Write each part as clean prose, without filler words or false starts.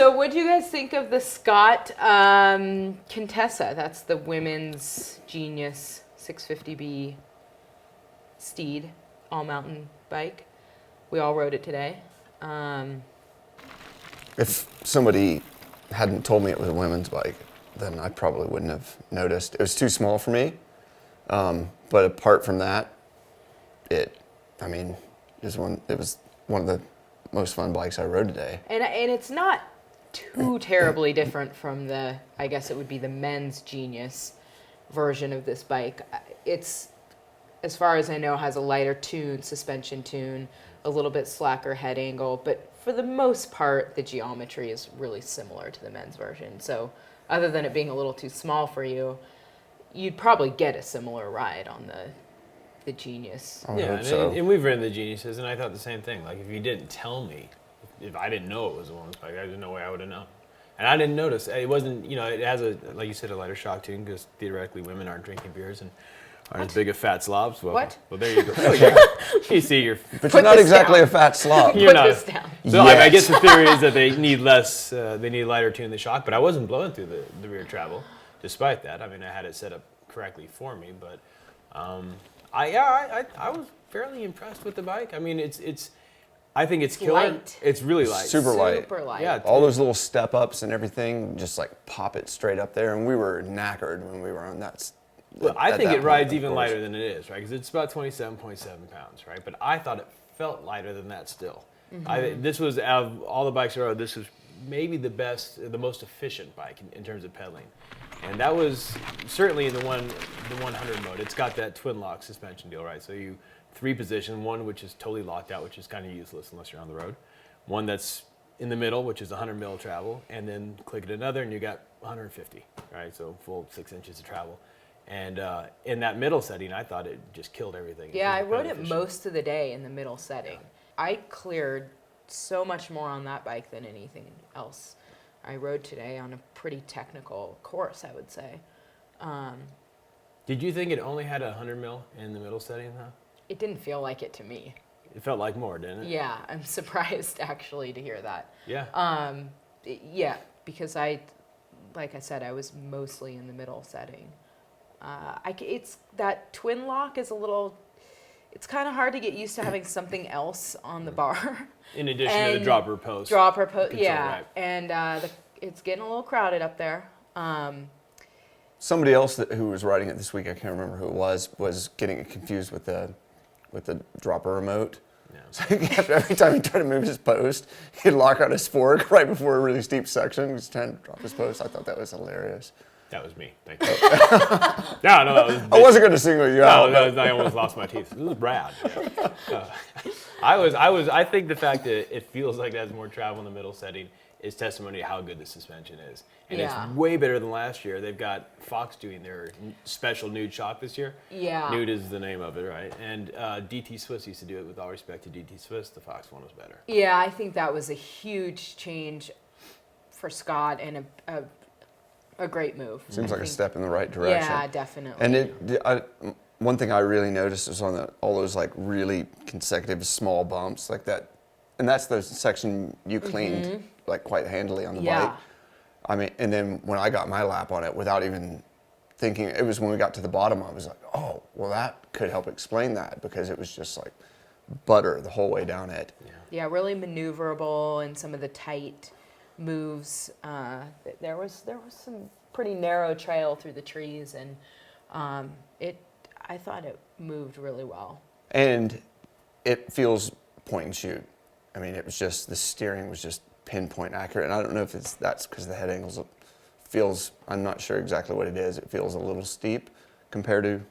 So what do you guys think of the Scott Contessa? That's the women's Genius 650B steed, all-mountain bike. We all rode it today. If somebody hadn't told me it was a women's bike, then I probably wouldn't have noticed. It was too small for me. But apart from that, it was one of the most fun bikes I rode today. And it's not too terribly different from I guess it would be the men's Genius version of this bike. It's, as far as I know, has a lighter suspension tune, a little bit slacker head angle, but for the most part, the geometry is really similar to the men's version. So other than it being a little too small for you, you'd probably get a similar ride on the Genius. And we've ridden the Geniuses, and I thought the same thing. Like, if you didn't tell me, if I didn't know it was a woman's bike, there's no way I would have known. And I didn't notice. It wasn't, it has like you said, a lighter shock tune, because theoretically women aren't drinking beers and aren't as big of fat slobs. Well, What? Well, there you go. You see, But you're not exactly a fat slob. You're not. This down. So I guess the theory is that they need a lighter tune than shock, but I wasn't blowing through the rear travel, despite that. I mean, I had it set up correctly for me, but I was fairly impressed with the bike. I mean, I think it's killer. Light. It's really light. Super light. Super light. Yeah. All those little step ups and everything, just like pop it straight up there. And we were knackered when we were on that. Well, I at think that it rides point, of even course. lighter than it is, right? Because it's about 27.7 pounds, right? But I thought it felt lighter than that still. This was, out of all the bikes I rode, this was maybe the most efficient bike in terms of pedaling. And that was certainly in the 100 mode. It's got that twin lock suspension deal, right? So you 3-position, one which is totally locked out, which is kind of useless unless you're on the road. One that's in the middle, which is 100 mil travel, and then click it another, and you got 150, right? So full 6 inches of travel. And in that middle setting, I thought it just killed everything. Yeah, I rode it most of the day in the middle setting. I cleared so much more on that bike than anything else I rode today on a pretty technical course, I would say. Did you think it only had 100 mil in the middle setting, though? It didn't feel like it to me. It felt like more, didn't it? Yeah, I'm surprised actually to hear that. Yeah. Yeah, because like I said, I was mostly in the middle setting. It's that twin lock is it's kind of hard to get used to having something else on the bar. In addition to the dropper post. Yeah, right. And it's getting a little crowded up there. Somebody else who was riding it this week, I can't remember who it was getting confused with the dropper remote. Yeah. So every time he tried to move his post, he'd lock out his fork right before a really steep section. He was trying to drop his post. I thought that was hilarious. That was me. Thank you. No, that was. I wasn't going to single you out. No, I almost lost my teeth. It was Brad. I think the fact that it feels like it has more travel in the middle setting is testimony to how good the suspension is. And it's way better than last year. They've got Fox doing their special nude shock this year. Yeah. Nude is the name of it, right? And DT Swiss used to do it. With all respect to DT Swiss, the Fox one was better. Yeah, I think that was a huge change for Scott and a great move. Seems like a step in the right direction. Yeah, definitely. And one thing I really noticed was on all those like really consecutive small bumps like that, and that's the section you cleaned like quite handily on the bike. I mean, and then when I got my lap on it, without even thinking, it was when we got to the bottom, I was like, oh, well, that could help explain that, because it was just like butter the whole way down it. Yeah, really maneuverable, and some of the tight moves. There was some pretty narrow trail through the trees, and I thought it moved really well. And it feels point and shoot. I mean, it was just, the steering was just pinpoint accurate. And I don't know if that's because the head angles feels, I'm not sure exactly what it is. It feels a little steep compared to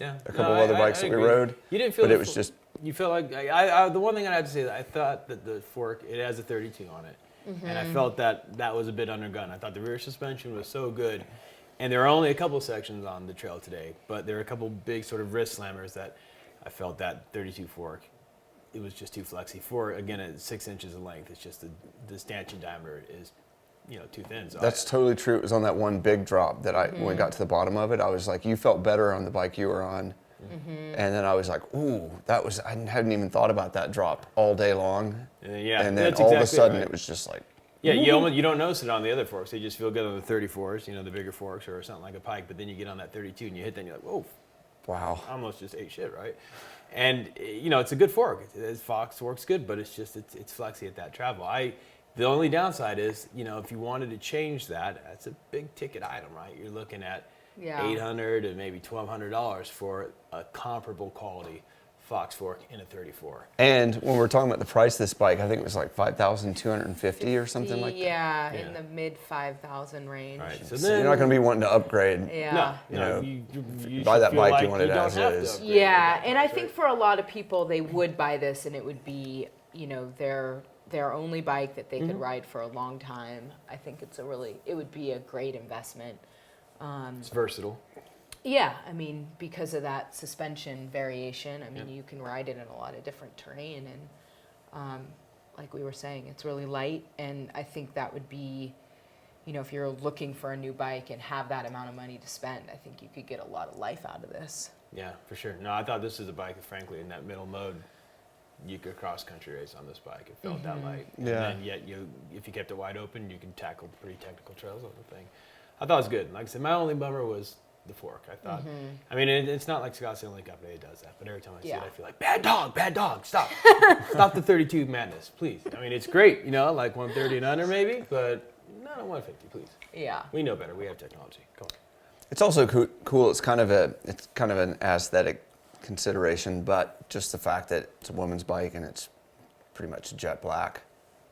a couple of other bikes that we rode. You didn't feel, but it was just. You feel like, the one thing I had to say, that I thought that the fork, it has a 32 on it. And I felt that was a bit undergun. I thought the rear suspension was so good. And there are only a couple sections on the trail today, but there are a couple big sort of wrist slammers that I felt that 32 fork, it was just too flexy. Again, at 6 inches of length, it's just the stanchion diameter is, too thin. So That's totally true. It was on that one big drop that when we got to the bottom of it, I was like, you felt better on the bike you were on. And then I was like, ooh, I hadn't even thought about that drop all day long. Yeah, and then that's all of a exactly sudden right. it was just like, Yeah, you don't notice it on the other forks. They just feel good on the 34s, the bigger forks or something like a pike. But then you get on that 32 and you hit that and you're like, whoa, Wow. I almost just ate shit, right? And it's a good fork. Fox works good, but it's just it's flexy at that travel. The only downside is, if you wanted to change that, that's a big ticket item, right? You're looking at $800 to maybe $1,200 for a comparable quality Fox fork in a 34. And when we're talking about the price of this bike, I think it was like 5,250 or something like that. Yeah, in the mid 5,000 range. Right. So you're not going to be wanting to upgrade. Yeah. No, you buy that bike, you want it as is. Yeah, and I think for a lot of people, they would buy this, and it would be, their only bike that they could ride for a long time. I think it would be a great investment. It's versatile. Yeah, I mean, because of that suspension variation, you can ride it in a lot of different terrain, and like we were saying, it's really light, and I think that would be, if you're looking for a new bike and have that amount of money to spend, I think you could get a lot of life out of this. Yeah, for sure. No, I thought this was a bike, frankly, in that middle mode, you could cross-country race on this bike. It felt that light. Yeah. And yet, if you kept it wide open, you can tackle pretty technical trails on the thing. I thought it was good. Like I said, my only bummer was the fork. I thought, it's not like Scott's the only company that does that, but every time I see it, I feel like, bad dog, stop. Stop the 32 madness, please. It's great, like 130 and under maybe, but not a 150, please. Yeah. We know better. We have technology. Come on. It's also cool. It's kind of an aesthetic consideration, but just the fact that it's a woman's bike and it's pretty much jet black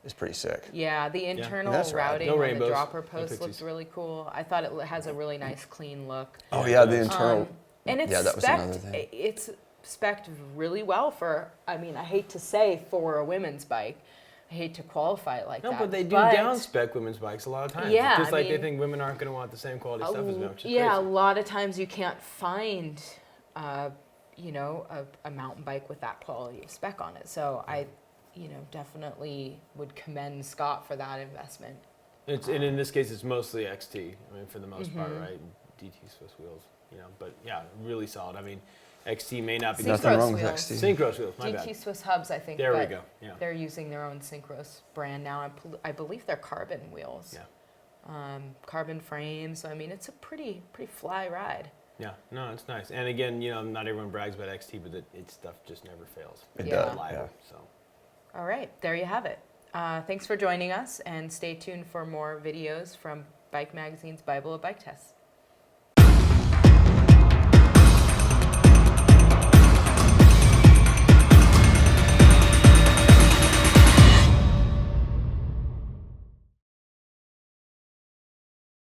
is pretty sick. Yeah, the internal That's right. routing No on the rainbows, dropper no post looks really cool. I thought it has a really nice, clean look. Oh yeah, the internal. And it's that was another thing. It's spec'd really well for, I hate to say for a women's bike. I hate to qualify it like that. No, but they do down spec women's bikes a lot of times. Yeah, It's just like they think women aren't going to want the same quality stuff as men, which is a crazy. lot of times you can't find, a mountain bike with that quality of spec on it. So I, definitely would commend Scott for that investment. And in this case, it's mostly XT. For the most part, right? DT Swiss wheels, But yeah, really solid. XT may not be Nothing wrong with wheels. XT. Synchros wheels. My bad. DT Swiss hubs, I think. There we but go. Yeah. They're using their own Synchros brand now. I believe they're carbon wheels. Yeah. Carbon frames. So, it's a pretty fly ride. Yeah. No, it's nice. And again, not everyone brags about XT, but its stuff just never fails. It Yeah. does. Reliable. So. All right, there you have it. Thanks for joining us, and stay tuned for more videos from Bike Magazine's Bible of Bike Tests.